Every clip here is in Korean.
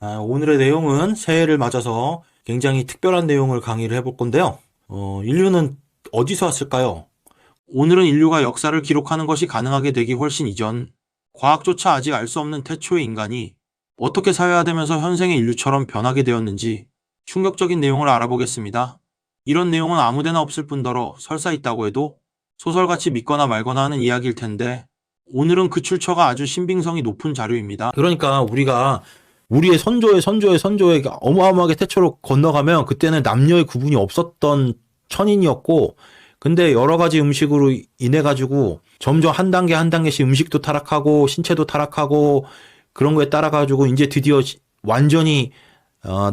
오늘의 내용은 새해를 맞아서 굉장히 특별한 내용을 강의를 해볼 건데요. 인류는 어디서 왔을까요? 오늘은 인류가 역사를 기록하는 것이 가능하게 되기 훨씬 이전, 과학조차 아직 알 수 없는 태초의 인간이 어떻게 사회화되면서 현생의 인류처럼 변하게 되었는지 충격적인 내용을 알아보겠습니다. 이런 내용은 아무데나 없을 뿐더러 설사 있다고 해도 소설같이 믿거나 말거나 하는 이야기일 텐데, 오늘은 그 출처가 아주 신빙성이 높은 자료입니다. 그러니까 우리가 우리의 선조의 어마어마하게 태초로 건너가면 그때는 남녀의 구분이 없었던 천인이었고, 근데 여러 가지 음식으로 인해 가지고 점점 한 단계 한 단계씩 음식도 타락하고 신체도 타락하고 그런 거에 따라 가지고 이제 드디어 완전히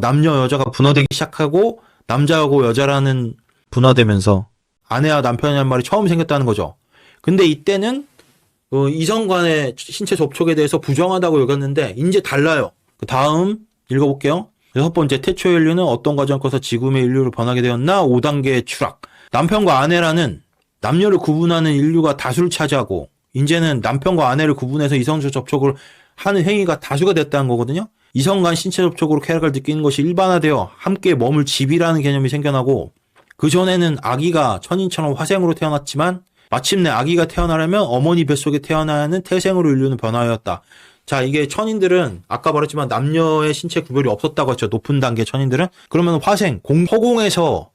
남녀 여자가 분화되기 시작하고, 남자하고 여자라는 분화되면서 아내와 남편이라는 말이 처음 생겼다는 거죠. 근데 이때는 이성 간의 신체 접촉에 대해서 부정하다고 여겼는데 이제 달라요. 그 다음 읽어볼게요. 6번째, 태초의 인류는 어떤 과정을 거쳐 지금의 인류로 변하게 되었나? 5단계의 추락. 남편과 아내라는 남녀를 구분하는 인류가 다수를 차지하고, 이제는 남편과 아내를 구분해서 이성적 접촉을 하는 행위가 다수가 됐다는 거거든요. 이성 간 신체 접촉으로 쾌락을 느끼는 것이 일반화되어 함께 머물 집이라는 개념이 생겨나고, 그전에는 아기가 천인처럼 화생으로 태어났지만 마침내 아기가 태어나려면 어머니 뱃속에 태어나야 하는 태생으로 인류는 변화하였다. 자, 이게 천인들은 아까 말했지만 남녀의 신체 구별이 없었다고 했죠. 높은 단계 천인들은. 그러면 화생, 허공에서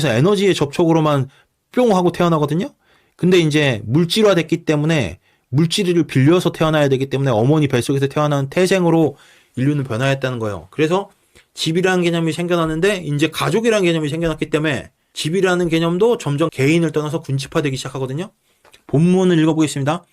에너지의 접촉으로만 뿅 하고 태어나거든요. 근데 이제 물질화됐기 때문에 물질을 빌려서 태어나야 되기 때문에 어머니 뱃속에서 태어나는 태생으로 인류는 변화했다는 거예요. 그래서 집이라는 개념이 생겨났는데 이제 가족이라는 개념이 생겨났기 때문에 집이라는 개념도 점점 개인을 떠나서 군집화되기 시작하거든요. 본문을 읽어보겠습니다.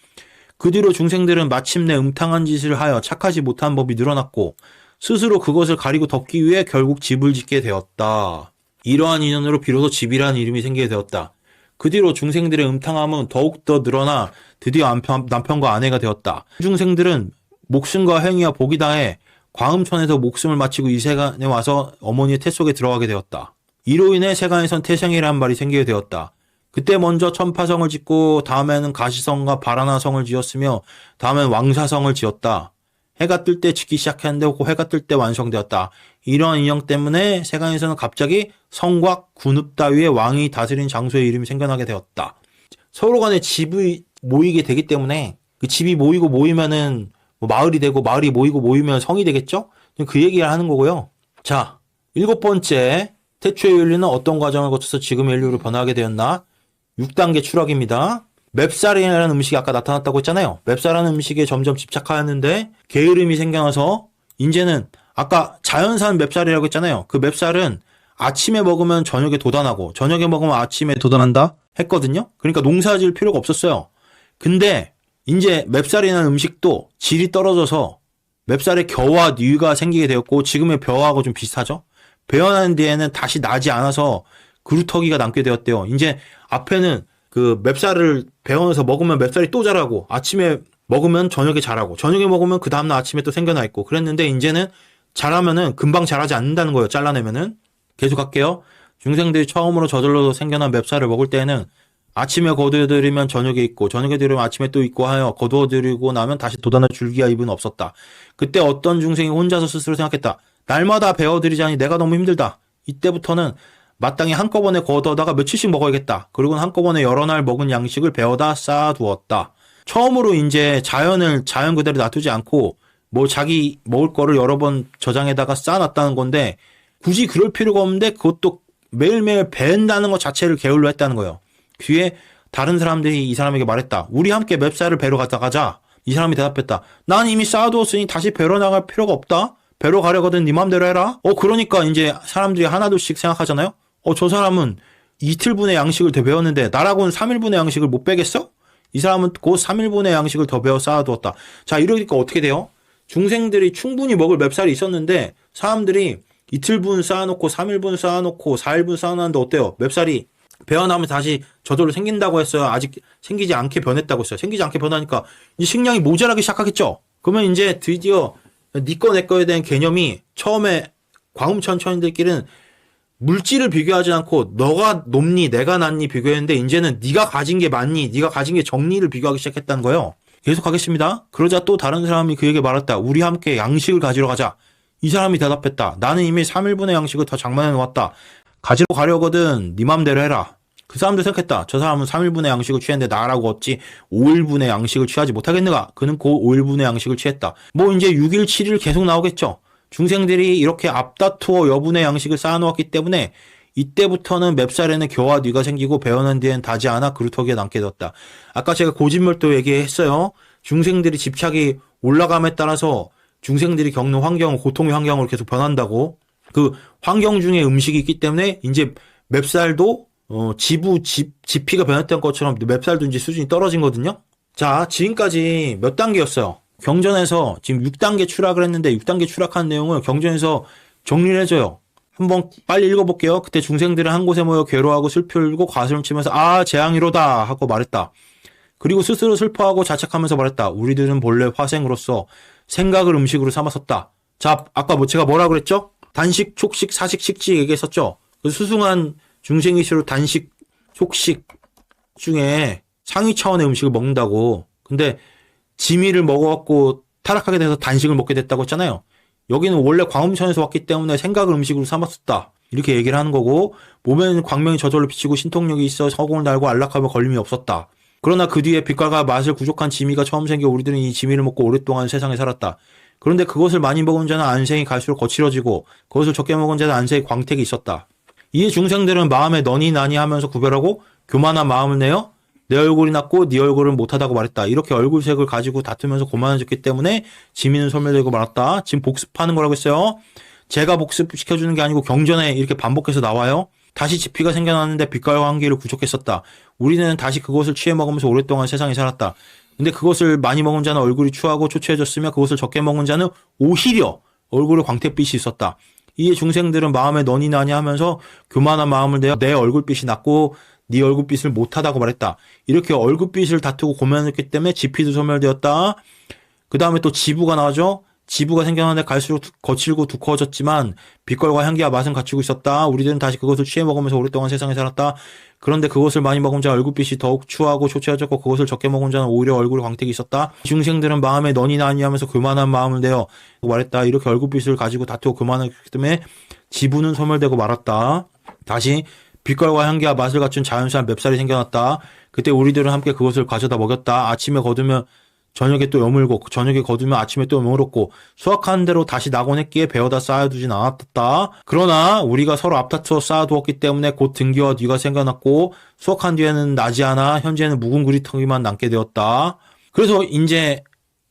그 뒤로 중생들은 마침내 음탕한 짓을 하여 착하지 못한 법이 늘어났고 스스로 그것을 가리고 덮기 위해 결국 집을 짓게 되었다. 이러한 인연으로 비로소 집이라는 이름이 생기게 되었다. 그 뒤로 중생들의 음탕함은 더욱더 늘어나 드디어 남편과 아내가 되었다. 중생들은 목숨과 행위와 복이 다해 과음천에서 목숨을 마치고 이 세간에 와서 어머니의 태 속에 들어가게 되었다. 이로 인해 세간에선 태생이라는 말이 생기게 되었다. 그때 먼저 천파성을 짓고 다음에는 가시성과 바라나성을 지었으며 다음엔 왕사성을 지었다. 해가 뜰 때 짓기 시작했는데 해가 뜰 때 완성되었다. 이러한 인형 때문에 세간에서는 갑자기 성곽, 군읍 따위의 왕이 다스린 장소의 이름이 생겨나게 되었다. 서로 간에 집이 모이게 되기 때문에 그 집이 모이면은 마을이 되고 마을이 모이면 성이 되겠죠? 그 얘기를 하는 거고요. 자, 7번째. 태초의 인류는 어떤 과정을 거쳐서 지금의 인류로 변화하게 되었나? 6단계 추락입니다. 맵쌀이라는 음식이 아까 나타났다고 했잖아요. 맵쌀이라는 음식에 점점 집착하였는데 게으름이 생겨나서 이제는 아까 자연산 맵쌀이라고 했잖아요. 그 맵쌀은 아침에 먹으면 저녁에 돋아나고 저녁에 먹으면 아침에 돋아난다 했거든요. 그러니까 농사 지을 필요가 없었어요. 근데 이제 맵쌀이라는 음식도 질이 떨어져서 맵쌀에 겨와 뉘가 생기게 되었고 지금의 벼하고 좀 비슷하죠. 배어난 뒤에는 다시 나지 않아서 그루터기가 남게 되었대요. 이제 앞에는 그 맵쌀을 배어내서 먹으면 맵쌀이 또 자라고, 아침에 먹으면 저녁에 자라고, 저녁에 먹으면 그 다음날 아침에 또 생겨나 있고, 그랬는데 이제는 자라면은 금방 자라지 않는다는 거예요. 잘라내면은. 계속 할게요. 중생들이 처음으로 저절로 생겨난 맵쌀을 먹을 때는 아침에 거두어들이면 저녁에 있고, 저녁에 들으면 아침에 또 있고 하여 거두어들이고 나면 다시 돋아날 줄기와 잎은 없었다. 그때 어떤 중생이 혼자서 스스로 생각했다. 날마다 베어들이자니 내가 너무 힘들다. 이때부터는 마땅히 한꺼번에 거두다가 며칠씩 먹어야겠다. 그리고는 한꺼번에 여러 날 먹은 양식을 베어다 쌓아두었다. 처음으로 이제 자연 그대로 놔두지 않고 뭐 자기 먹을 거를 여러 번 저장에다가 쌓아놨다는 건데 굳이 그럴 필요가 없는데 그것도 매일매일 벤다는 것 자체를 게을러 했다는 거예요. 뒤에 다른 사람들이 이 사람에게 말했다. 우리 함께 맵쌀을 베러 가자. 이 사람이 대답했다. 난 이미 쌓아두었으니 다시 베러 나갈 필요가 없다. 배로 가려거든 네 맘대로 해라. 그러니까 이제 사람들이 하나둘씩 생각하잖아요. 저 사람은 이틀분의 양식을 더 배웠는데 나라고는 3일분의 양식을 못 배겠어? 이 사람은 그 3일분의 양식을 더 배워 쌓아두었다. 자, 이러니까 어떻게 돼요? 중생들이 충분히 먹을 맵쌀이 있었는데 사람들이 이틀분 쌓아놓고 3일분 쌓아놓고 4일분 쌓아놨는데 어때요? 맵쌀이 배어나면 다시 저절로 생긴다고 했어요. 아직 생기지 않게 변했다고 했어요. 생기지 않게 변하니까 이 식량이 모자라기 시작하겠죠? 그러면 이제 드디어 니꺼 내꺼에 대한 개념이 처음에 광음천 천인들끼리는 물질을 비교하지 않고 너가 높니 내가 낮니 비교했는데 이제는 네가 가진 게 많니 네가 가진 게 적니를 비교하기 시작했다는 거예요. 계속하겠습니다. 그러자 또 다른 사람이 그에게 말했다. 우리 함께 양식을 가지러 가자. 이 사람이 대답했다. 나는 이미 3일분의 양식을 다 장만해 놓았다. 가지러 가려거든. 네 맘대로 해라. 그 사람도 생각했다. 저 사람은 3일분의 양식을 취했는데 나라고 어찌 5일분의 양식을 취하지 못하겠는가? 그는 그 5일분의 양식을 취했다. 뭐 이제 6일, 7일 계속 나오겠죠. 중생들이 이렇게 앞다투어 여분의 양식을 쌓아놓았기 때문에 이때부터는 맵살에는 겨와 뉘가 생기고 배어난 뒤엔 다지 않아 그루터기에 남게 되었다. 아까 제가 고진멸도 얘기했어요. 중생들이 집착이 올라감에 따라서 중생들이 겪는 환경은 고통의 환경으로 계속 변한다고. 그 환경 중에 음식이 있기 때문에 이제 맵살도 지피가 변했던 것처럼 맵살도 이제 수준이 떨어진 거거든요. 자, 지금까지 몇 단계였어요? 경전에서 지금 6단계 추락을 했는데 6단계 추락한 내용을 경전에서 정리를 해줘요. 한번 빨리 읽어볼게요. 그때 중생들은 한 곳에 모여 괴로워하고 슬피 울고 가슴을 치면서 아 재앙이로다 하고 말했다. 그리고 스스로 슬퍼하고 자책하면서 말했다. 우리들은 본래 화생으로서 생각을 음식으로 삼았었다. 자, 아까 제가 뭐라 그랬죠? 단식, 촉식, 사식, 식지 얘기했었죠. 그 수승한 중생이시로 단식, 촉식 중에 상위 차원의 음식을 먹는다고. 근데 지미를 먹어갖고 타락하게 돼서 단식을 먹게 됐다고 했잖아요. 여기는 원래 광음천에서 왔기 때문에 생각을 음식으로 삼았었다. 이렇게 얘기를 하는 거고, 몸에는 광명이 저절로 비치고 신통력이 있어 허공을 날고 안락하며 걸림이 없었다. 그러나 그 뒤에 빛깔과 맛을 부족한 지미가 처음 생겨 우리들은 이 지미를 먹고 오랫동안 세상에 살았다. 그런데 그것을 많이 먹은 자는 안생이 갈수록 거칠어지고 그것을 적게 먹은 자는 안생의 광택이 있었다. 이에 중생들은 마음에 너니 나니 하면서 구별하고 교만한 마음을 내어 내 얼굴이 낫고 네 얼굴은 못하다고 말했다. 이렇게 얼굴색을 가지고 다투면서 고만해졌기 때문에 지미는 소멸되고 말았다. 지금 복습하는 거라고 했어요. 제가 복습시켜주는 게 아니고 경전에 이렇게 반복해서 나와요. 다시 지피가 생겨났는데 빛깔과 한기를 구족했었다. 우리는 다시 그것을 취해 먹으면서 오랫동안 세상에 살았다. 근데 그것을 많이 먹은 자는 얼굴이 추하고 초췌해졌으며 그것을 적게 먹은 자는 오히려 얼굴에 광택빛이 있었다. 이에 중생들은 마음에 너니 나니 하면서 교만한 마음을 내어 내 얼굴빛이 낮고 네 얼굴빛을 못하다고 말했다. 이렇게 얼굴빛을 다투고 고민했기 때문에 지피도 소멸되었다. 그 다음에 또 지부가 나오죠. 지부가 생겨나는데 갈수록 거칠고 두꺼워졌지만 빛깔과 향기와 맛은 갖추고 있었다. 우리들은 다시 그것을 취해 먹으면서 오랫동안 세상에 살았다. 그런데 그것을 많이 먹은 자 얼굴빛이 더욱 추하고 초췌해졌고 그것을 적게 먹은 자는 오히려 얼굴에 광택이 있었다. 중생들은 마음에 너니 나니 하면서 교만한 마음을 내어 말했다. 이렇게 얼굴빛을 가지고 다투고 교만했기 때문에 지부는 소멸되고 말았다. 다시 빛깔과 향기와 맛을 갖춘 자연스러운 맵살이 생겨났다. 그때 우리들은 함께 그것을 가져다 먹였다. 아침에 거두면 저녁에 또 여물고 저녁에 거두면 아침에 또 여물었고 수확한 대로 다시 나곤 했기에 베어다 쌓아두진 않았다. 그러나 우리가 서로 앞다투어 쌓아두었기 때문에 곧 등기와 뒤가 생겨났고 수확한 뒤에는 나지 않아 현재는 묵은 구리텅이만 남게 되었다. 그래서 이제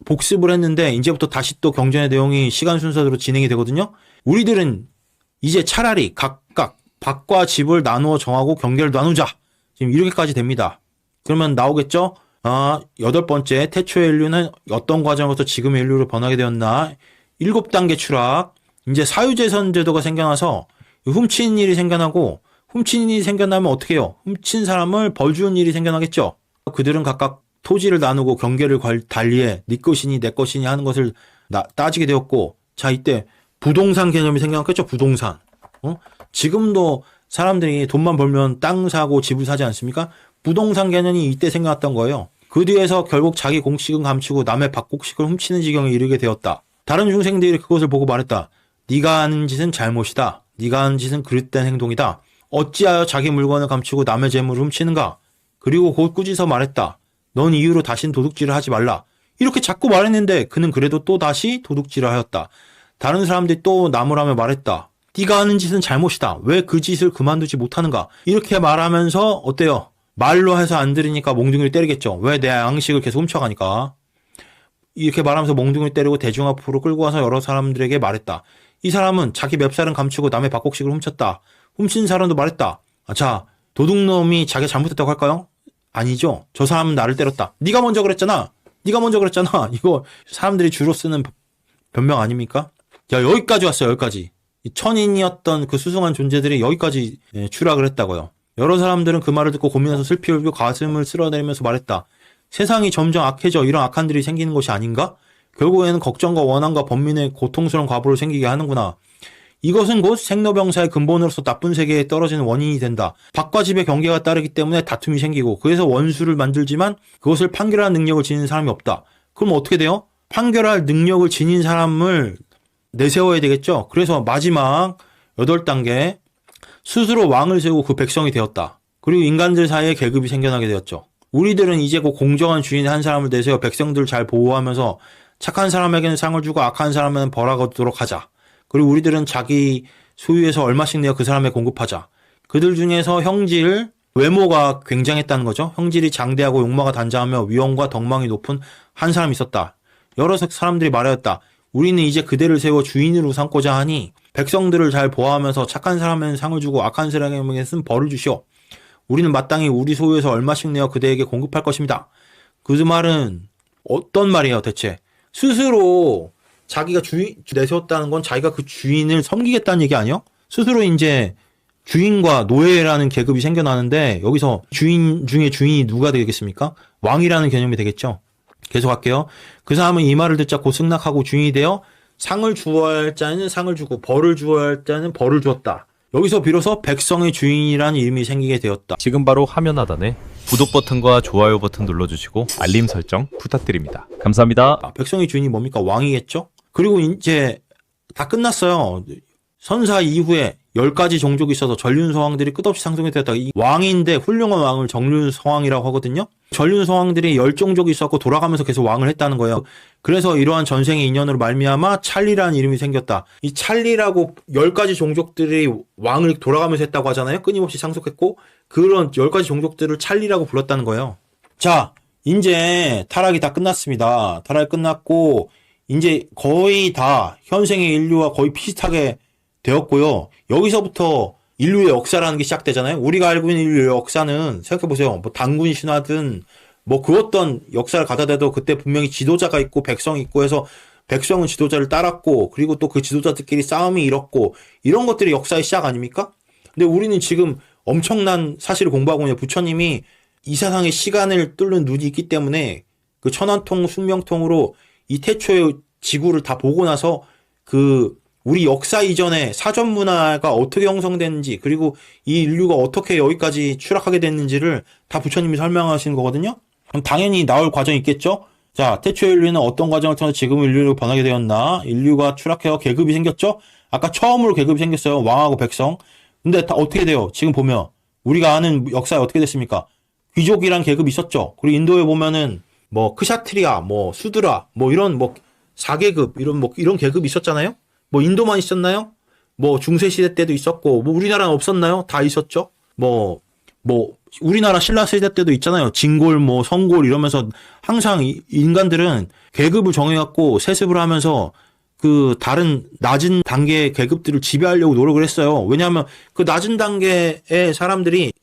복습을 했는데 이제부터 다시 또 경전의 내용이 시간 순서대로 진행이 되거든요. 우리들은 이제 차라리 각각 밭과 집을 나누어 정하고 경계를 나누자. 지금 이렇게까지 됩니다. 그러면 나오겠죠? 8번째, 태초의 인류는 어떤 과정으로서 지금의 인류로 변하게 되었나? 7단계 추락. 이제 사유재선 제도가 생겨나서 훔친 일이 생겨나고, 훔친 일이 생겨나면 어떻게 해요? 훔친 사람을 벌 주는 일이 생겨나겠죠? 그들은 각각 토지를 나누고 경계를 달리해 네 것이니 내 것이니 하는 것을 따지게 되었고, 자, 이때 부동산 개념이 생겨났겠죠? 부동산. 지금도 사람들이 돈만 벌면 땅 사고 집을 사지 않습니까? 부동산 개념이 이때 생겨났던 거예요. 그 뒤에서 결국 자기 공식은 감추고 남의 밭곡식을 훔치는 지경에 이르게 되었다. 다른 중생들이 그것을 보고 말했다. 네가 하는 짓은 잘못이다. 네가 하는 짓은 그릇된 행동이다. 어찌하여 자기 물건을 감추고 남의 재물을 훔치는가? 그리고 곧 꾸짖어 말했다. 넌 이후로 다신 도둑질을 하지 말라. 이렇게 자꾸 말했는데 그는 그래도 또 다시 도둑질을 하였다. 다른 사람들이 또 나무라며 말했다. 네가 하는 짓은 잘못이다. 왜 그 짓을 그만두지 못하는가? 이렇게 말하면서 어때요? 말로 해서 안 들으니까 몽둥이를 때리겠죠. 왜 내 양식을 계속 훔쳐가니까. 이렇게 말하면서 몽둥이를 때리고 대중 앞으로 끌고 와서 여러 사람들에게 말했다. 이 사람은 자기 맵살은 감추고 남의 밭곡식을 훔쳤다. 훔친 사람도 말했다. 자, 도둑놈이 자기가 잘못했다고 할까요? 아니죠. 저 사람은 나를 때렸다. 네가 먼저 그랬잖아. 네가 먼저 그랬잖아. 이거 사람들이 주로 쓰는 변명 아닙니까? 야, 여기까지 왔어요. 여기까지. 천인이었던 그 수승한 존재들이 여기까지 추락을 했다고요. 여러 사람들은 그 말을 듣고 고민해서 슬피 울고 가슴을 쓸어내리면서 말했다. 세상이 점점 악해져 이런 악한 일이 생기는 것이 아닌가? 결국에는 걱정과 원한과 번민의 고통스러운 과부를 생기게 하는구나. 이것은 곧 생로병사의 근본으로서 나쁜 세계에 떨어지는 원인이 된다. 밭과 집의 경계가 따르기 때문에 다툼이 생기고 그래서 원수를 만들지만 그것을 판결할 능력을 지닌 사람이 없다. 그럼 어떻게 돼요? 판결할 능력을 지닌 사람을 내세워야 되겠죠. 그래서 마지막 8단계 스스로 왕을 세우고 그 백성이 되었다. 그리고 인간들 사이에 계급이 생겨나게 되었죠. 우리들은 이제 그 공정한 주인의 한 사람을 내세워 백성들을 잘 보호하면서 착한 사람에게는 상을 주고 악한 사람에게는 벌을 얻도록 하자. 그리고 우리들은 자기 소유에서 얼마씩 내어 그 사람에 공급하자. 그들 중에서 형질, 외모가 굉장했다는 거죠. 형질이 장대하고 용모가 단장하며 위엄과 덕망이 높은 한 사람이 있었다. 여러 사람들이 말하였다. 우리는 이제 그대를 세워 주인으로 삼고자 하니 백성들을 잘 보호하면서 착한 사람에게는 상을 주고 악한 사람에게는 벌을 주시오. 우리는 마땅히 우리 소유에서 얼마씩 내어 그대에게 공급할 것입니다. 그 말은 어떤 말이에요 대체? 스스로 자기가 주인 내세웠다는 건 자기가 그 주인을 섬기겠다는 얘기 아니에요? 스스로 이제 주인과 노예라는 계급이 생겨나는데 여기서 주인 중에 주인이 누가 되겠습니까? 왕이라는 개념이 되겠죠. 계속할게요. 그 사람은 이 말을 듣자 곧 승낙하고 주인이 되어 상을 주어야 할 자는 상을 주고 벌을 주어야 할 자는 벌을 주었다. 여기서 비로소 백성의 주인이라는 이름이 생기게 되었다. 지금 바로 화면 하단에 구독 버튼과 좋아요 버튼 눌러주시고 알림 설정 부탁드립니다. 감사합니다. 백성의 주인이 뭡니까? 왕이겠죠? 그리고 이제 다 끝났어요. 선사 이후에 10가지 종족이 있어서 전륜서왕들이 끝없이 상속이 되었다. 이 왕인데 훌륭한 왕을 전륜서왕이라고 하거든요. 전륜서왕들이 10종족이 있었고 돌아가면서 계속 왕을 했다는 거예요. 그래서 이러한 전생의 인연으로 말미암아 찰리라는 이름이 생겼다. 이 찰리라고 10가지 종족들이 왕을 돌아가면서 했다고 하잖아요. 끊임없이 상속했고 그런 10가지 종족들을 찰리라고 불렀다는 거예요. 자, 이제 타락이 다 끝났습니다. 타락이 끝났고 이제 거의 다 현생의 인류와 거의 비슷하게 되었고요. 여기서부터 인류의 역사라는 게 시작되잖아요. 우리가 알고 있는 인류의 역사는 생각해보세요. 뭐 단군 신화든 뭐 그 어떤 역사를 가져다도 그때 분명히 지도자가 있고 백성이 있고 해서 백성은 지도자를 따랐고 그리고 또 그 지도자들끼리 싸움이 일었고 이런 것들이 역사의 시작 아닙니까? 근데 우리는 지금 엄청난 사실을 공부하고 있는 부처님이 이 세상의 시간을 뚫는 눈이 있기 때문에 그 천안통 숙명통으로 이 태초의 지구를 다 보고 나서 그 우리 역사 이전에 사전 문화가 어떻게 형성됐는지 그리고 이 인류가 어떻게 여기까지 추락하게 됐는지를 다 부처님이 설명하시는 거거든요. 그럼 당연히 나올 과정이 있겠죠. 자, 태초의 인류는 어떤 과정을 통해서 지금 인류로 변하게 되었나? 인류가 추락해서 계급이 생겼죠. 아까 처음으로 계급이 생겼어요. 왕하고 백성. 근데 다 어떻게 돼요? 지금 보면 우리가 아는 역사에 어떻게 됐습니까? 귀족이란 계급이 있었죠. 그리고 인도에 보면은 뭐 크샤트리아, 뭐 수드라, 뭐 이런 뭐 4계급 이런 계급이 있었잖아요. 뭐 인도만 있었나요? 뭐 중세시대 때도 있었고 뭐 우리나라는 없었나요? 다 있었죠. 뭐 우리나라 신라 시대 때도 있잖아요. 진골 뭐 성골 이러면서 항상 인간들은 계급을 정해갖고 세습을 하면서 그 다른 낮은 단계의 계급들을 지배하려고 노력을 했어요. 왜냐하면 그 낮은 단계의 사람들이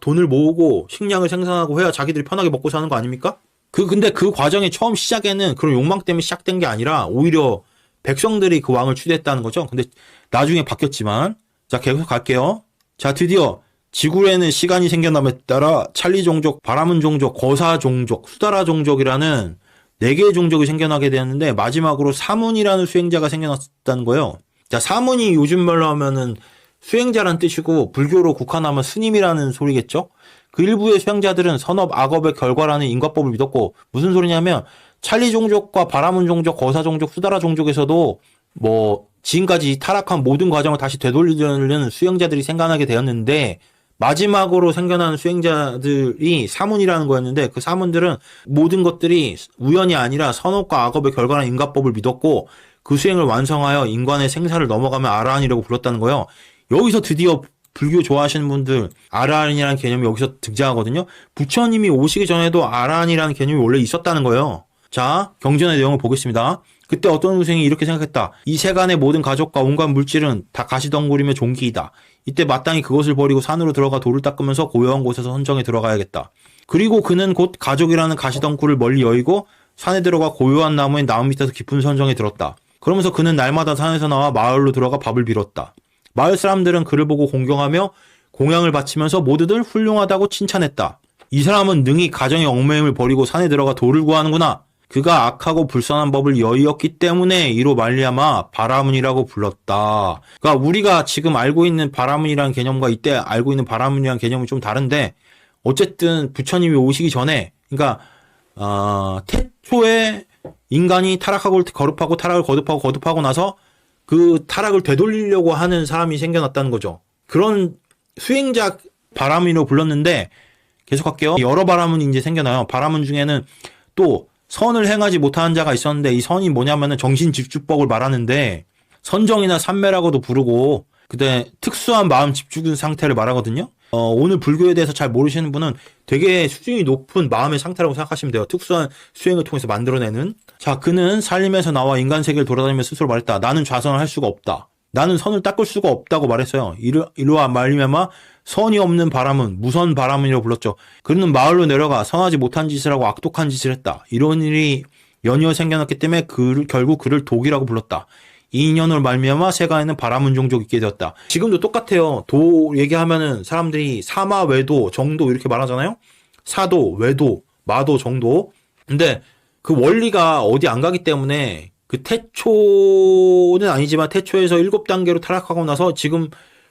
돈을 모으고 식량을 생산하고 해야 자기들이 편하게 먹고 사는 거 아닙니까? 근데 그 과정의 처음 시작에는 그런 욕망 때문에 시작된 게 아니라 오히려 백성들이 그 왕을 추대했다는 거죠. 근데 나중에 바뀌었지만 자 계속 갈게요. 자 드디어 지구에는 시간이 생겨남에 따라 찰리 종족, 바라문 종족, 거사 종족, 수다라 종족이라는 4개의 종족이 생겨나게 되었는데 마지막으로 사문이라는 수행자가 생겨났다는 거예요. 자 사문이 요즘 말로 하면은 수행자란 뜻이고 불교로 국한하면 스님이라는 소리겠죠. 그 일부의 수행자들은 선업, 악업의 결과라는 인과법을 믿었고 무슨 소리냐면 찰리 종족과 바라문 종족, 거사 종족, 수다라 종족에서도 뭐 지금까지 타락한 모든 과정을 다시 되돌리려는 수행자들이 생겨나게 되었는데 마지막으로 생겨나는 수행자들이 사문이라는 거였는데 그 사문들은 모든 것들이 우연이 아니라 선업과 악업의 결과라는 인과법을 믿었고 그 수행을 완성하여 인간의 생사를 넘어가면 아라한이라고 불렀다는 거예요. 여기서 드디어 불교 좋아하시는 분들 아라한이라는 개념이 여기서 등장하거든요. 부처님이 오시기 전에도 아라한이라는 개념이 원래 있었다는 거예요. 자, 경전의 내용을 보겠습니다. 그때 어떤 우생이 이렇게 생각했다. 이 세간의 모든 가족과 온갖 물질은 다 가시덩굴이며 종기이다. 이때 마땅히 그것을 버리고 산으로 들어가 돌을 닦으면서 고요한 곳에서 선정에 들어가야겠다. 그리고 그는 곧 가족이라는 가시덩굴을 멀리 여의고 산에 들어가 고요한 나무의 나무 밑에서 깊은 선정에 들었다. 그러면서 그는 날마다 산에서 나와 마을로 들어가 밥을 빌었다. 마을 사람들은 그를 보고 공경하며 공양을 바치면서 모두들 훌륭하다고 칭찬했다. 이 사람은 능히 가정의 얽매임을 버리고 산에 들어가 돌을 구하는구나. 그가 악하고 불선한 법을 여의었기 때문에 이로 말미암아 바라문이라고 불렀다. 그러니까 우리가 지금 알고 있는 바라문이라는 개념과 이때 알고 있는 바라문이라는 개념은 좀 다른데 어쨌든 부처님이 오시기 전에 그러니까 태초에 인간이 타락하고 거듭하고 타락을 거듭하고 나서 그 타락을 되돌리려고 하는 사람이 생겨났다는 거죠. 그런 수행자 바라문이라고 불렀는데 계속할게요. 여러 바라문이 이제 생겨나요. 바라문 중에는 또 선을 행하지 못한 자가 있었는데 이 선이 뭐냐면은 정신집중법을 말하는데 선정이나 삼매라고도 부르고 그때 특수한 마음 집중 상태를 말하거든요. 오늘 불교에 대해서 잘 모르시는 분은 되게 수준이 높은 마음의 상태라고 생각하시면 돼요. 특수한 수행을 통해서 만들어내는. 자, 그는 살림에서 나와 인간 세계를 돌아다니며 스스로 말했다. 나는 좌선을 할 수가 없다. 나는 선을 닦을 수가 없다고 말했어요. 이로와 말미암아 선이 없는 바람은 무선 바람이라고 불렀죠. 그는 마을로 내려가 선하지 못한 짓을 하고 악독한 짓을 했다. 이런 일이 연이어 생겨났기 때문에 결국 그를 독이라고 불렀다. 이 인연으로 말미암아 세간에는 바라문 종족이 있게 되었다. 지금도 똑같아요. 도 얘기하면은 사람들이 사마, 외도, 정도 이렇게 말하잖아요. 사도, 외도, 마도, 정도. 근데 그 원리가 어디 안 가기 때문에 그 태초는 아니지만 태초에서 7단계로 타락하고 나서 지금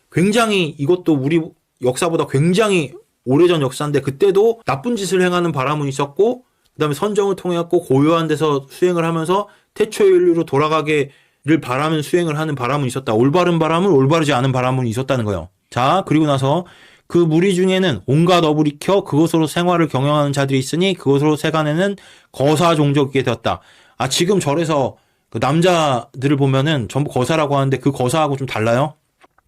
굉장히 이것도 우리 역사보다 굉장히 오래전 역사인데 그때도 나쁜 짓을 행하는 바라문이 있었고 그다음에 선정을 통해 갖고 고요한 데서 수행을 하면서 태초의 인류로 돌아가게 를 바라면 수행을 하는 바람은 있었다. 올바른 바람은 올바르지 않은 바람은 있었다는 거예요. 자, 그리고 나서 그 무리 중에는 온갖 업을 익혀 그것으로 생활을 경영하는 자들이 있으니 그것으로 세간에는 거사 종족이 되었다. 아, 지금 절에서 그 남자들을 보면은 전부 거사라고 하는데 그 거사하고 좀 달라요.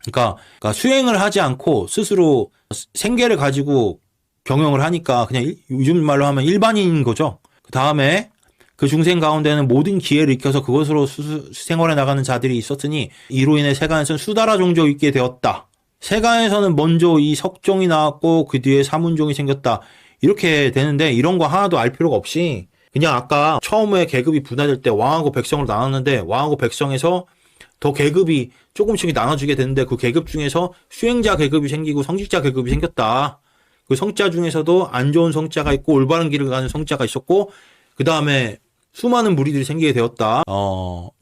그러니까 수행을 하지 않고 스스로 생계를 가지고 경영을 하니까 그냥 요즘 말로 하면 일반인인 거죠. 그 다음에 그 중생 가운데는 모든 기회를 익혀서 그것으로 생활해 나가는 자들이 있었으니 이로 인해 세간에서는 수다라 종족이 있게 되었다. 세간에서는 먼저 이 석종이 나왔고 그 뒤에 사문종이 생겼다. 이렇게 되는데 이런 거 하나도 알 필요가 없이 그냥 아까 처음에 계급이 분화될 때 왕하고 백성으로 나눴는데 왕하고 백성에서 더 계급이 조금씩 나눠주게 되는데 그 계급 중에서 수행자 계급이 생기고 성직자 계급이 생겼다. 그 성자 중에서도 안 좋은 성자가 있고 올바른 길을 가는 성자가 있었고 그 다음에 수많은 무리들이 생기게 되었다.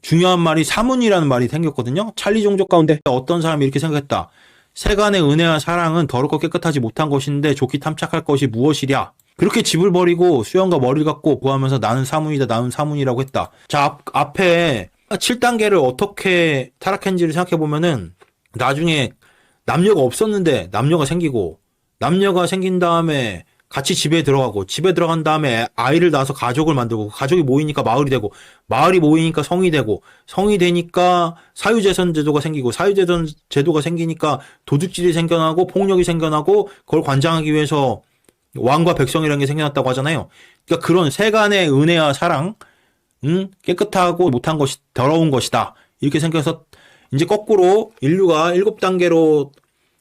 중요한 말이 사문이라는 말이 생겼거든요. 찰리 종족 가운데 어떤 사람이 이렇게 생각했다. 세간의 은혜와 사랑은 더럽고 깨끗하지 못한 것인데 좋게 탐착할 것이 무엇이랴. 그렇게 집을 버리고 수영과 머리를 갖고 구하면서 나는 사문이다, 나는 사문이라고 했다. 자, 앞에 7단계를 어떻게 타락했는지를 생각해보면은 나중에 남녀가 없었는데 남녀가 생기고 남녀가 생긴 다음에 같이 집에 들어가고 집에 들어간 다음에 아이를 낳아서 가족을 만들고 가족이 모이니까 마을이 되고 마을이 모이니까 성이 되고 성이 되니까 사유재선 제도가 생기고 사유재선 제도가 생기니까 도둑질이 생겨나고 폭력이 생겨나고 그걸 관장하기 위해서 왕과 백성이라는 게 생겨났다고 하잖아요. 그러니까 그런 세간의 은혜와 사랑, 깨끗하고 못한 것이 더러운 것이다. 이렇게 생겨서 이제 거꾸로 인류가 7단계로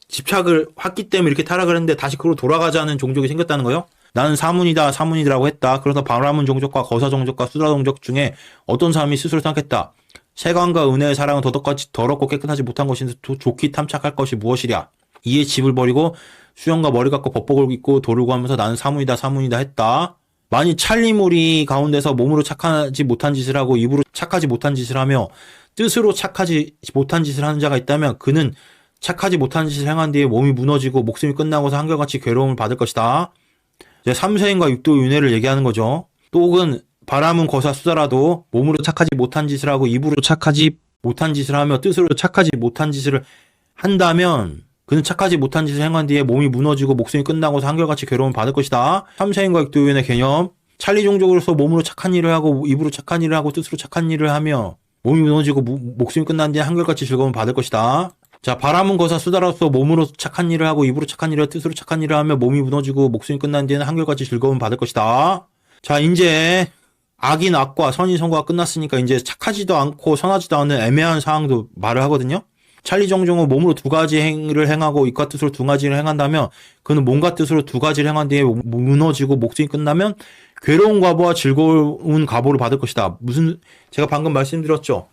집착을 했기 때문에 이렇게 타락을 했는데 다시 그로 돌아가자는 종족이 생겼다는 거예요. 나는 사문이다, 사문이라고 했다. 그러다 바라문 종족과 거사 종족과 수라 종족 중에 어떤 사람이 스스로 생각했다. 세간과 은혜의 사랑은 더럽고 깨끗하지 못한 것인데 좋게 탐착할 것이 무엇이랴. 이에 집을 버리고 수영과 머리 갖고 법복을 입고 돌을 구하면서 나는 사문이다, 사문이다 했다. 만일 찰리물이 가운데서 몸으로 착하지 못한 짓을 하고 입으로 착하지 못한 짓을 하며 뜻으로 착하지 못한 짓을 하는 자가 있다면 그는 착하지 못한 짓을 행한 뒤에 몸이 무너지고 목숨이 끝나고서 한결같이 괴로움을 받을 것이다. 이제 삼세인과 육도 윤회를 얘기하는 거죠. 또 혹은 바람은 거사 수다라도 몸으로 착하지 못한 짓을 하고 입으로 착하지 못한 짓을 하며 뜻으로 착하지 못한 짓을 한다면 그는 착하지 못한 짓을 행한 뒤에 몸이 무너지고 목숨이 끝나고서 한결같이 괴로움을 받을 것이다. 삼세인과 육도 윤회 개념. 찰리 종족으로서 몸으로 착한 일을 하고 입으로 착한 일을 하고 뜻으로 착한 일을 하며 몸이 무너지고 목숨이 끝난 뒤에 한결같이 즐거움을 받을 것이다. 자, 바람은 거사 수다로서 몸으로 착한 일을 하고 입으로 착한 일을 뜻으로 착한 일을 하며 몸이 무너지고 목숨이 끝난 뒤에는 한결같이 즐거움을 받을 것이다. 자, 이제 악인 악과 선인 선과가 끝났으니까 이제 착하지도 않고 선하지도 않은 애매한 상황도 말을 하거든요. 찰리 종종은 몸으로 2가지 행위를 행하고 입과 뜻으로 2가지를 행한다면 그는 몸과 뜻으로 2가지를 행한 뒤에 무너지고 목숨이 끝나면 괴로운 과보와 즐거운 과보를 받을 것이다. 제가 방금 말씀드렸죠.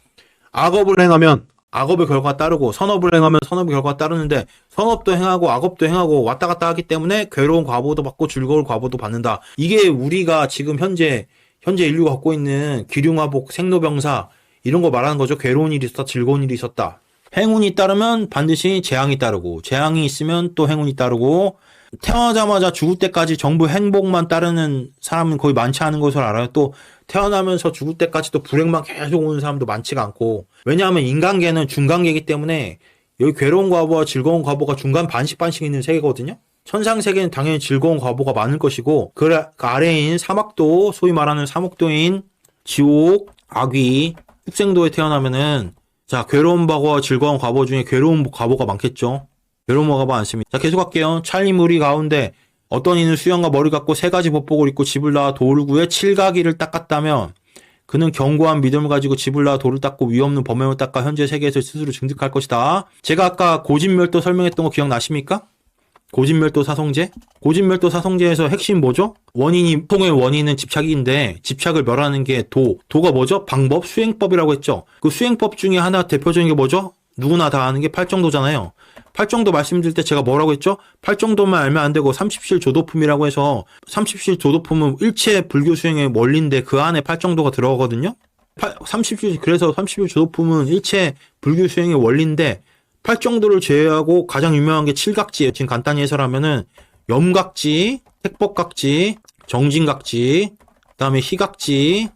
악업을 행하면 악업의 결과가 따르고 선업을 행하면 선업의 결과가 따르는데 선업도 행하고 악업도 행하고 왔다 갔다 하기 때문에 괴로운 과보도 받고 즐거운 과보도 받는다. 이게 우리가 지금 현재 인류가 갖고 있는 기륭화복, 생로병사 이런 거 말하는 거죠. 괴로운 일이 있었다, 즐거운 일이 있었다. 행운이 따르면 반드시 재앙이 따르고 재앙이 있으면 또 행운이 따르고 태어나자마자 죽을 때까지 전부 행복만 따르는 사람은 거의 많지 않은 것을 알아요. 또 태어나면서 죽을 때까지도 불행만 계속 오는 사람도 많지가 않고, 왜냐하면 인간계는 중간계이기 때문에 여기 괴로운 과보와 즐거운 과보가 중간 반씩 있는 세계거든요. 천상 세계는 당연히 즐거운 과보가 많을 것이고, 그 아래인 사막도, 소위 말하는 사목도인 지옥, 악귀, 습생도에 태어나면은, 자, 괴로운 과보와 즐거운 과보 중에 괴로운 과보가 많겠죠. 괴로운 과보가 많습니다. 자, 계속할게요. 찰리 무리 가운데 어떤 이는 수염과 머리 갖고 3가지 법복을 입고 집을 나와 돌을 구해 7가기를 닦았다면 그는 견고한 믿음을 가지고 집을 나와 돌을 닦고 위없는 범행을 닦아 현재 세계에서 스스로 증득할 것이다. 제가 아까 고진멸도 설명했던 거 기억나십니까? 고진멸도 사성제? 고진멸도 사성제에서 핵심 뭐죠? 통의 원인은 집착인데 집착을 멸하는 게 도가 뭐죠? 방법, 수행법이라고 했죠. 그 수행법 중에 하나 대표적인 게 뭐죠? 누구나 다 아는 게 팔정도잖아요. 팔정도 말씀드릴 때 제가 뭐라고 했죠? 팔정도만 알면 안 되고 30실 조도품이라고 해서 30실 조도품은 일체 불교 수행의 원리인데 그 안에 팔정도가 들어가거든요. 그래서 30실 조도품은 일체 불교 수행의 원리인데 팔정도를 제외하고 가장 유명한 게 칠각지예요. 지금 간단히 해설하면은 염각지, 택법각지, 정진각지, 그다음에 희각지,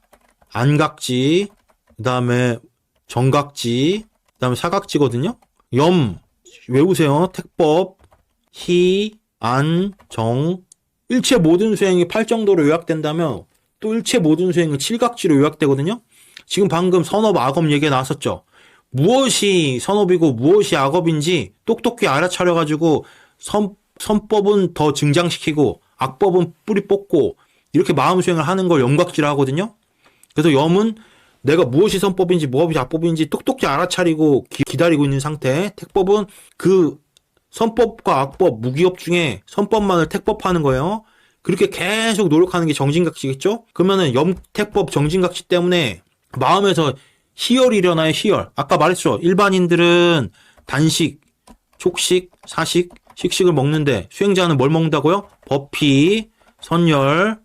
안각지, 그다음에 정각지, 그다음에 사각지거든요. 염 외우세요. 택법, 희, 안, 정. 일체 모든 수행이 팔정도로 요약된다면 또 일체 모든 수행은 칠각지로 요약되거든요. 지금 방금 선업, 악업 얘기가 나왔었죠. 무엇이 선업이고 무엇이 악업인지 똑똑히 알아차려가지고 선법은 더 증장시키고 악법은 뿌리 뽑고 이렇게 마음 수행을 하는 걸 염각지라 하거든요. 그래서 염은 내가 무엇이 선법인지 무엇이 악법인지 똑똑히 알아차리고 기다리고 있는 상태. 택법은 그 선법과 악법, 무기업 중에 선법만을 택법하는 거예요. 그렇게 계속 노력하는 게 정진각지겠죠? 그러면은 염택법 정진각지 때문에 마음에서 희열이 일어나요, 희열. 아까 말했죠. 일반인들은 단식, 촉식, 사식, 식식을 먹는데 수행자는 뭘 먹는다고요? 법피, 선열,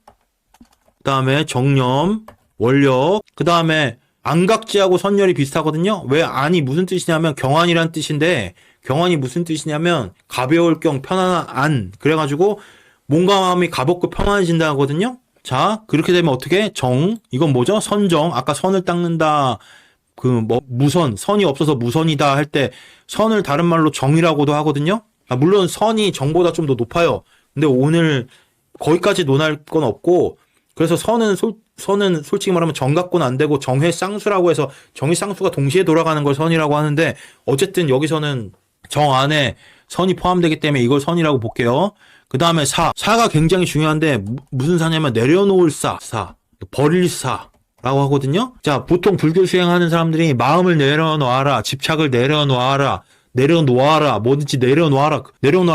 그 다음에 정념, 원력, 그 다음에 안각지하고 선열이 비슷하거든요. 왜 안이 무슨 뜻이냐면 경안이란 뜻인데 경안이 무슨 뜻이냐면 가벼울 겸 편안한 안. 그래가지고 몸과 마음이 가볍고 편안해진다 하거든요. 자, 그렇게 되면 어떻게? 정. 이건 뭐죠? 선정. 아까 선을 닦는다. 무선. 선이 없어서 무선이다 할 때 선을 다른 말로 정이라고도 하거든요. 물론 선이 정보다 좀 더 높아요. 근데 오늘 거기까지 논할 건 없고 그래서 선은 솔직히 말하면 정 갖고는 안 되고 정회쌍수라고 해서 정의쌍수가 동시에 돌아가는 걸 선이라고 하는데 어쨌든 여기서는 정 안에 선이 포함되기 때문에 이걸 선이라고 볼게요. 그 다음에 사가 굉장히 중요한데 무슨 사냐면 내려놓을 사, 버릴 사라고 하거든요. 자, 보통 불교 수행하는 사람들이 마음을 내려놓아라, 집착을 내려놓아라, 뭐든지 내려놓아라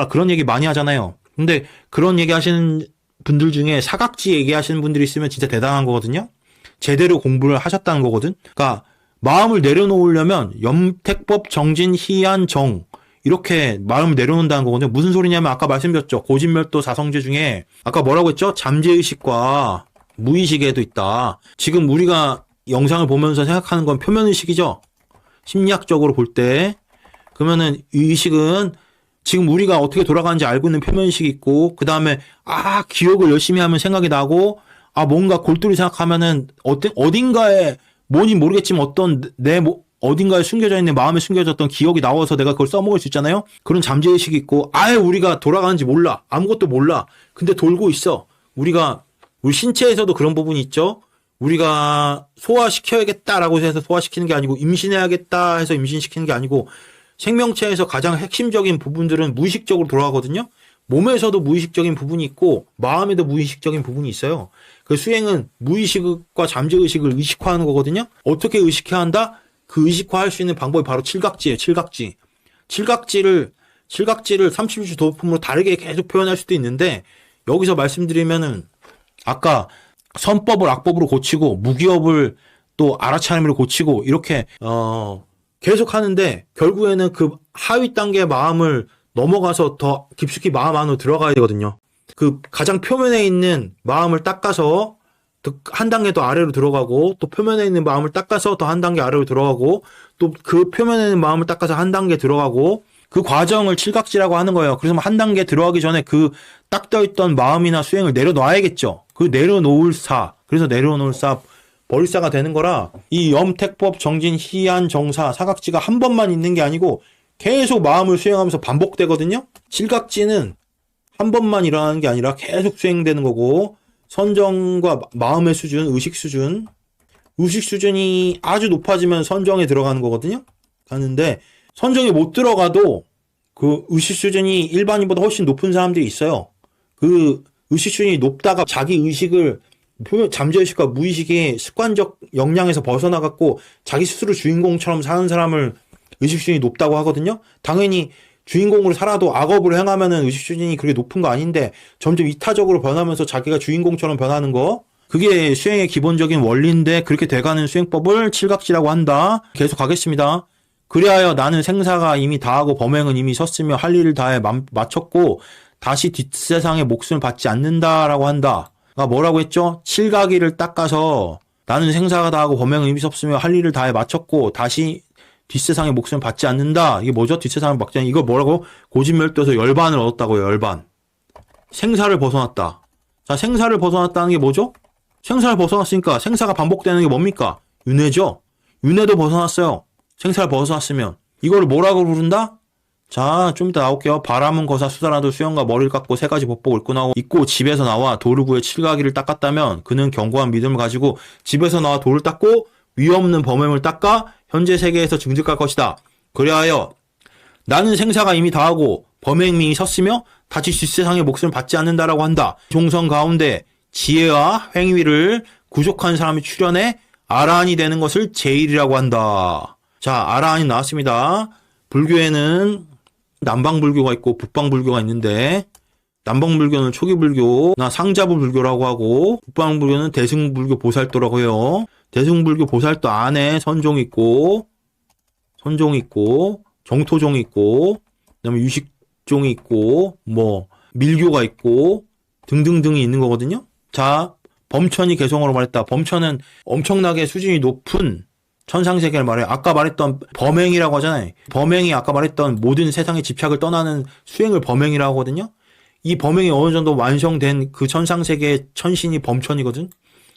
그런 얘기 많이 하잖아요. 근데 그런 얘기 하시는 분들 중에 사각지 얘기하시는 분들이 있으면 진짜 대단한 거거든요. 제대로 공부를 하셨다는 거거든. 그러니까 마음을 내려놓으려면 염택법, 정진, 희안, 정 이렇게 마음을 내려놓는다는 거거든요. 무슨 소리냐면 아까 말씀드렸죠. 고진멸도 사성제 중에 아까 뭐라고 했죠? 잠재의식과 무의식에도 있다. 지금 우리가 영상을 보면서 생각하는 건 표면의식이죠. 심리학적으로 볼 때. 그러면은 의식은 지금 우리가 어떻게 돌아가는지 알고 있는 표면의식이 있고 그 다음에 기억을 열심히 하면 생각이 나고 뭔가 골똘히 생각하면은 어딘가에 뭐니 모르겠지만 어딘가에 숨겨져 있는 마음에 숨겨졌던 기억이 나와서 내가 그걸 써먹을 수 있잖아요. 그런 잠재의식이 있고 우리가 돌아가는지 몰라. 아무것도 몰라. 근데 돌고 있어. 우리 신체에서도 그런 부분이 있죠. 우리가 소화시켜야겠다라고 해서 소화시키는 게 아니고 임신해야겠다 해서 임신시키는 게 아니고 생명체에서 가장 핵심적인 부분들은 무의식적으로 돌아가거든요. 몸에서도 무의식적인 부분이 있고 마음에도 무의식적인 부분이 있어요. 그 수행은 무의식과 잠재의식을 의식화하는 거거든요. 어떻게 의식해야 한다? 그 의식화할 수 있는 방법이 바로 칠각지예요. 칠각지를 30주 도품으로 다르게 계속 표현할 수도 있는데 여기서 말씀드리면은 아까 선법을 악법으로 고치고 무기업을 또 알아차림으로 고치고 이렇게 계속 하는데 결국에는 그 하위 단계의 마음을 넘어가서 더 깊숙이 마음 안으로 들어가야 되거든요. 그 가장 표면에 있는 마음을 닦아서 한 단계 더 아래로 들어가고 또 표면에 있는 마음을 닦아서 더 한 단계 아래로 들어가고 또 그 표면에 있는 마음을 닦아서 한 단계 들어가고 그 과정을 칠각지라고 하는 거예요. 그래서 한 단계 들어가기 전에 그 딱 떠있던 마음이나 수행을 내려놔야겠죠. 그 내려놓을 사. 그래서 내려놓을 사 벌사가 되는 거라 이 염택법 정진 희한 정사 사각지가 한 번만 있는 게 아니고 계속 마음을 수행하면서 반복되거든요. 칠각지는 한 번만 일어나는 게 아니라 계속 수행되는 거고 선정과 마음의 수준, 의식 수준이 아주 높아지면 선정에 들어가는 거거든요. 가는데 선정에 못 들어가도 그 의식 수준이 일반인보다 훨씬 높은 사람들이 있어요. 그 의식 수준이 높다가 자기 의식을 잠재의식과 무의식의 습관적 역량에서 벗어나갖고 자기 스스로 주인공처럼 사는 사람을 의식 수준이 높다고 하거든요. 당연히 주인공으로 살아도 악업을 행하면은 의식 수준이 그렇게 높은 거 아닌데 점점 이타적으로 변하면서 자기가 주인공처럼 변하는 거 그게 수행의 기본적인 원리인데 그렇게 돼가는 수행법을 칠각지라고 한다. 계속 가겠습니다. 그리하여 나는 생사가 이미 다하고 범행은 이미 섰으며 할 일을 다해 마쳤고 다시 뒷세상의 몫을 받지 않는다라고 한다. 그러니까 뭐라고 했죠? 칠각이를 닦아서 나는 생사가 다하고 범행은 이미 섰으며 할 일을 다해 마쳤고 다시 뒷세상의 몫을 받지 않는다. 이게 뭐죠? 뒷세상을 받지 않는다. 이거 뭐라고? 고진멸도에서 열반을 얻었다고요. 열반. 생사를 벗어났다. 자, 생사를 벗어났다는 게 뭐죠? 생사를 벗어났으니까 생사가 반복되는 게 뭡니까? 윤회죠. 윤회도 벗어났어요. 생사를 벗어났으면 이거를 뭐라고 부른다? 자, 좀 이따 나올게요. 바람은 거사 수다라도 수영과 머리를 깎고 세 가지 법복을 입고 집에서 나와 돌을 구해 칠각이를 닦았다면 그는 견고한 믿음을 가지고 집에서 나와 돌을 닦고 위없는 범행을 닦아 현재 세계에서 증득할 것이다. 그리하여 나는 생사가 이미 다하고 범행이 섰으며 다시 뒷세상의 몫을 받지 않는다라고 한다. 종성 가운데 지혜와 행위를 구족한 사람이 출현해 아라한이 되는 것을 제일이라고 한다. 자, 아라한이 나왔습니다. 불교에는 남방불교가 있고 북방불교가 있는데 남방불교는 초기불교나 상자부 불교라고 하고 북방불교는 대승불교 보살도라고 해요. 대승불교 보살도 안에 선종이 있고 정토종이 있고 그다음에 유식종이 있고 뭐 밀교가 있고 등등등이 있는 거거든요. 자, 범천이 개성으로 말했다. 범천은 엄청나게 수준이 높은 천상세계를 말해요. 아까 말했던 범행이라고 하잖아요. 범행이 아까 말했던 모든 세상의 집착을 떠나는 수행을 범행이라고 하거든요. 이 범행이 어느 정도 완성된 그 천상세계의 천신이 범천이거든.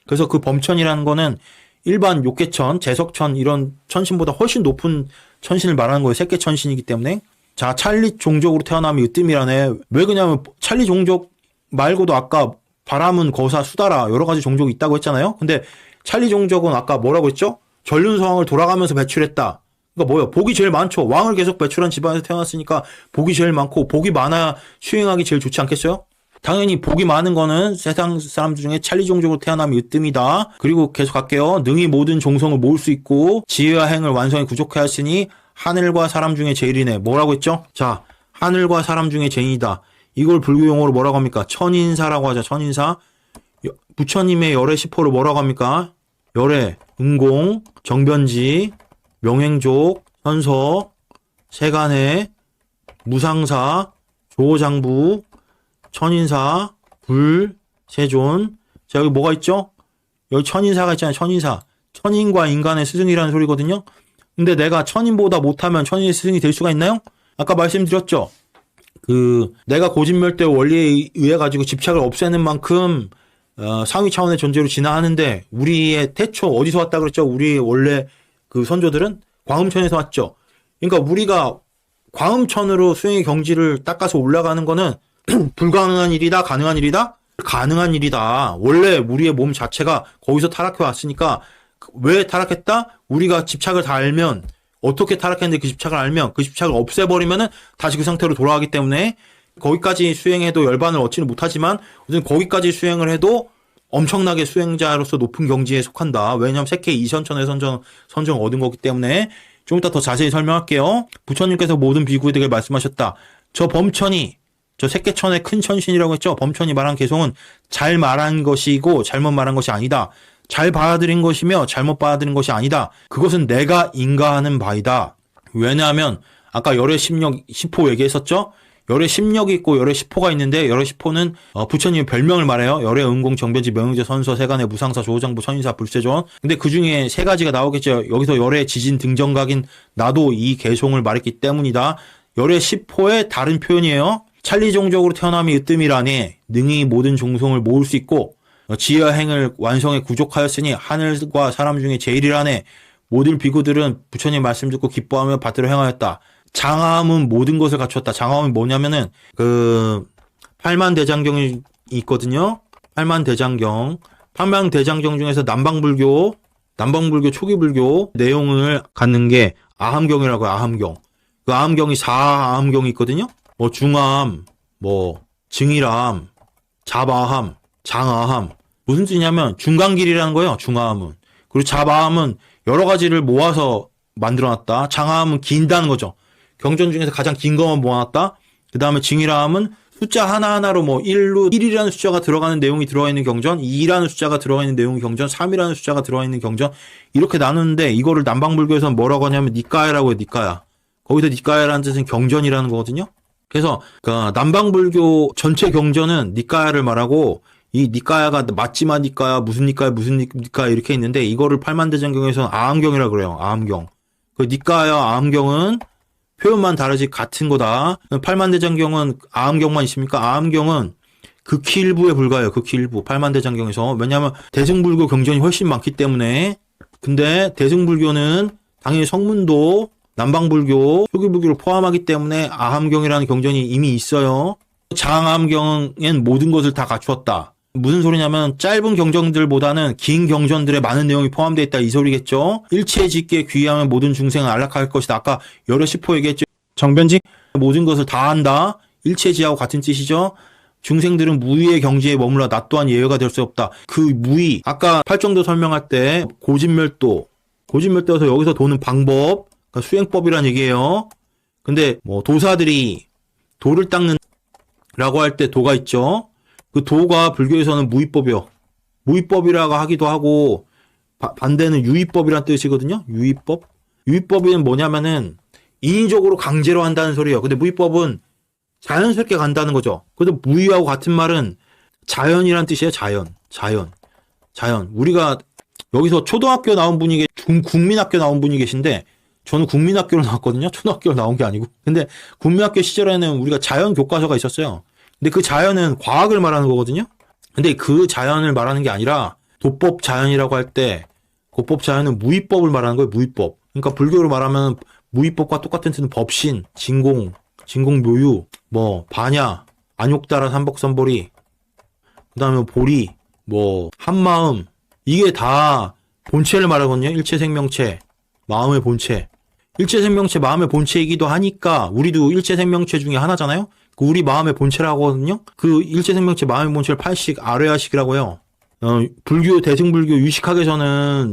그래서 그 범천이라는 거는 일반 욕계천, 제석천 이런 천신보다 훨씬 높은 천신을 말하는 거예요. 색계천신이기 때문에. 자, 찰리 종족으로 태어남이 으뜸이라네. 왜 그러냐면 찰리 종족 말고도 아까 바람은 거사 수다라 여러 가지 종족이 있다고 했잖아요. 근데 찰리 종족은 아까 뭐라고 했죠? 전륜서왕을 돌아가면서 배출했다. 그러니까 뭐예요? 복이 제일 많죠. 왕을 계속 배출한 집안에서 태어났으니까 복이 제일 많고 복이 많아야 수행하기 제일 좋지 않겠어요? 당연히 복이 많은 거는 세상 사람들 중에 찰리 종족으로 태어남이 으뜸이다. 그리고 계속 갈게요. 능히 모든 종성을 모을 수 있고 지혜와 행을 완성에 구족해 하였으니 하늘과 사람 중에 제일이네. 뭐라고 했죠? 자, 하늘과 사람 중에 제일이다. 이걸 불교 용어로 뭐라고 합니까? 천인사라고 하죠. 천인사. 부처님의 열애 시포를 뭐라고 합니까? 열애, 은공, 정변지, 명행족, 현서, 세간해, 무상사, 조장부, 천인사, 불, 세존. 자, 여기 뭐가 있죠? 여기 천인사가 있잖아요. 천인사. 천인과 인간의 스승이라는 소리거든요. 근데 내가 천인보다 못하면 천인의 스승이 될 수가 있나요? 아까 말씀드렸죠? 내가 고진멸대 원리에 의해 가지고 집착을 없애는 만큼 상위 차원의 존재로 진화하는데 우리의 태초 어디서 왔다 그랬죠? 우리 원래 그 선조들은 광음천에서 왔죠. 그러니까 우리가 광음천으로 수행의 경지를 닦아서 올라가는 거는 불가능한 일이다, 가능한 일이다? 가능한 일이다. 원래 우리의 몸 자체가 거기서 타락해 왔으니까 왜 타락했다? 우리가 집착을 다 알면 어떻게 타락했는데 그 집착을 알면 그 집착을 없애버리면은 다시 그 상태로 돌아가기 때문에 거기까지 수행해도 열반을 얻지는 못하지만 어쨌든 거기까지 수행을 해도 엄청나게 수행자로서 높은 경지에 속한다. 왜냐하면 세계 이선천의 선정을 얻은 거기 때문에 좀 이따 더 자세히 설명할게요. 부처님께서 모든 비구에게 말씀하셨다. 저 범천이 저 세계천의 큰 천신이라고 했죠. 범천이 말한 개성은 잘 말한 것이고 잘못 말한 것이 아니다. 잘 받아들인 것이며 잘못 받아들인 것이 아니다. 그것은 내가 인가하는 바이다. 왜냐하면 아까 열의 심력 10호 얘기했었죠. 열의 심력이 있고 열의 10호가 있는데 열의 10호는 부처님의 별명을 말해요. 열의 은공 정변지 명영제 선서 세간의 무상사 조장부 천인사 불세존. 근데 그 중에 세 가지가 나오겠죠. 여기서 열의 지진 등정각인 나도 이 개송을 말했기 때문이다. 열의 10호의 다른 표현이에요. 찰리 종족으로 태어남이 으뜸이라니 능히 모든 종성을 모을 수 있고 지혜행을 완성에 구족하였으니 하늘과 사람 중에 제일이라네. 모든 비구들은 부처님 말씀 듣고 기뻐하며 받들어 행하였다. 장하음은 모든 것을 갖추었다. 장하음이 뭐냐면은 팔만대장경이 있거든요. 팔만대장경 중에서 남방불교 초기불교 내용을 갖는 게 아함경이라고 해요. 아함경. 그 아함경이 4아함경이 있거든요. 뭐 중아함, 뭐 증일아함, 자바함, 장아함. 무슨 뜻이냐면 중간길이라는 거예요. 중아함은. 그리고 자바함은 여러 가지를 모아서 만들어놨다. 장아함은 긴다는 거죠. 경전 중에서 가장 긴 것만 모아놨다. 그 다음에 증일아함은 숫자 하나하나로 뭐 1이라는 숫자가 들어가는 내용이 들어가 있는 경전, 2라는 숫자가 들어가 있는 내용이 경전, 3이라는 숫자가 들어가 있는 경전, 이렇게 나누는데 이거를 남방불교에서는 뭐라고 하냐면 니까야라고 해요. 니까야. 거기서 니까야라는 뜻은 경전이라는 거거든요. 그래서 남방불교 전체 경전은 니까야를 말하고, 이 니까야가 맞지마 니까야, 무슨 니까야 이렇게 있는데, 이거를 팔만대장경에서는 아함경이라고 그래요. 아함경. 그 니까야 아함경은 표현만 다르지 같은 거다. 팔만대장경은 아함경만 있습니까? 아함경은 극히 일부에 불과해요. 극히 일부. 팔만대장경에서. 왜냐하면 대승불교 경전이 훨씬 많기 때문에. 근데 대승불교는 당연히 성문도 남방불교, 초기불교를 포함하기 때문에 아함경이라는 경전이 이미 있어요. 장아함경엔 모든 것을 다 갖추었다. 무슨 소리냐면 짧은 경전들보다는 긴 경전들에 많은 내용이 포함되어 있다 이 소리겠죠. 일체짓기에 귀의하면 모든 중생은 안락할 것이다. 아까 여러 시포 얘기했죠. 정변지 모든 것을 다 한다. 일체지하고 같은 뜻이죠. 중생들은 무의의 경지에 머물러 나 또한 예외가 될 수 없다. 그 무의 아까 팔정도 설명할 때 고진멸도에서 여기서 도는 방법, 그러니까 수행법이란 얘기예요. 근데 뭐 도사들이 도를 닦는라고 할 때 도가 있죠. 그 도가 불교에서는 무의법이요. 무의법이라고 하기도 하고 반대는 유의법이란 뜻이거든요. 유의법. 유의법은 뭐냐면은 인위적으로 강제로 한다는 소리예요. 근데 무의법은 자연스럽게 간다는 거죠. 그래도 무의하고 같은 말은 자연이란 뜻이에요. 자연. 우리가 여기서 초등학교 나온 분이 국민학교 나온 분이 계신데 저는 국민학교로 나왔거든요. 초등학교로 나온 게 아니고. 근데 국민학교 시절에는 우리가 자연 교과서가 있었어요. 근데 그 자연은 과학을 말하는 거거든요. 근데 그 자연을 말하는 게 아니라 도법 자연이라고 할 때 고법 자연은 무의법을 말하는 거예요. 무의법. 그러니까 불교로 말하면 무의법과 똑같은 뜻은 법신, 진공묘유, 뭐 반야, 안욕다라 삼복선보리, 그다음에 보리, 뭐 한마음, 이게 다 본체를 말하거든요. 일체생명체, 마음의 본체. 일체생명체, 마음의 본체이기도 하니까 우리도 일체생명체 중에 하나잖아요. 우리 마음의 본체라고 하거든요. 그 일체생명체 마음의 본체를 팔식, 아뢰아식이라고 해요. 불교, 대승불교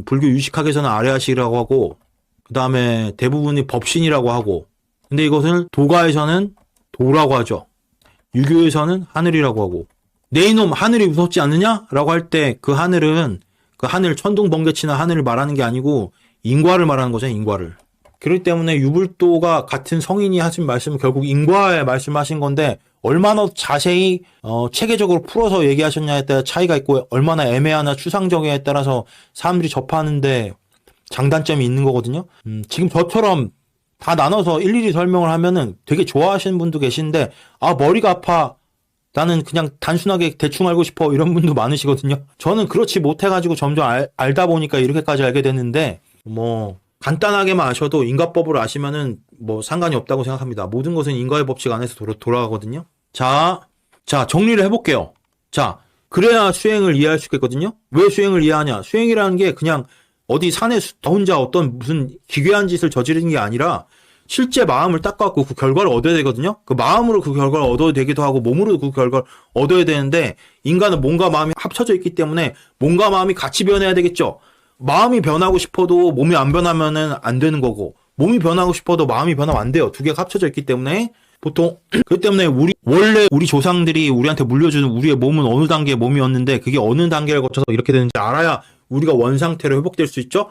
불교 유식학에서는 아뢰아식이라고 하고, 그 다음에 대부분이 법신이라고 하고, 근데 이것을 도가에서는 도라고 하죠. 유교에서는 하늘이라고 하고, 내 이놈 하늘이 무섭지 않느냐? 라고 할 때 그 하늘은 그 하늘 천둥번개치는 하늘을 말하는 게 아니고 인과를 말하는 거죠. 인과를. 그렇기 때문에 유불도가 같은 성인이 하신 말씀은 결국 인과에 말씀하신 건데 얼마나 자세히 체계적으로 풀어서 얘기하셨냐에 따라 차이가 있고 얼마나 애매하나 추상적이냐에 따라서 사람들이 접하는데 장단점이 있는 거거든요. 지금 저처럼 다 나눠서 일일이 설명을 하면은 되게 좋아하시는 분도 계신데 머리가 아파, 나는 그냥 단순하게 대충 알고 싶어, 이런 분도 많으시거든요. 저는 그렇지 못해가지고 점점 알다 보니까 이렇게까지 알게 됐는데 뭐 간단하게만 아셔도 인과법을 아시면은 뭐 상관이 없다고 생각합니다. 모든 것은 인과의 법칙 안에서 돌아가거든요. 자, 정리를 해볼게요. 자, 그래야 수행을 이해할 수 있겠거든요. 왜 수행을 이해하냐? 수행이라는 게 그냥 어디 산에 저 혼자 어떤 무슨 기괴한 짓을 저지르는 게 아니라 실제 마음을 닦아갖고 그 결과를 얻어야 되거든요. 그 마음으로 그 결과를 얻어야 되기도 하고 몸으로 그 결과를 얻어야 되는데 인간은 몸과 마음이 합쳐져 있기 때문에 몸과 마음이 같이 변해야 되겠죠. 마음이 변하고 싶어도 몸이 안 변하면은 안 되는 거고, 몸이 변하고 싶어도 마음이 변하면 안 돼요. 두 개가 합쳐져 있기 때문에 보통 그렇기 때문에 원래 우리 조상들이 우리한테 물려주는 우리의 몸은 어느 단계의 몸이었는데 그게 어느 단계를 거쳐서 이렇게 되는지 알아야 우리가 원상태로 회복될 수 있죠.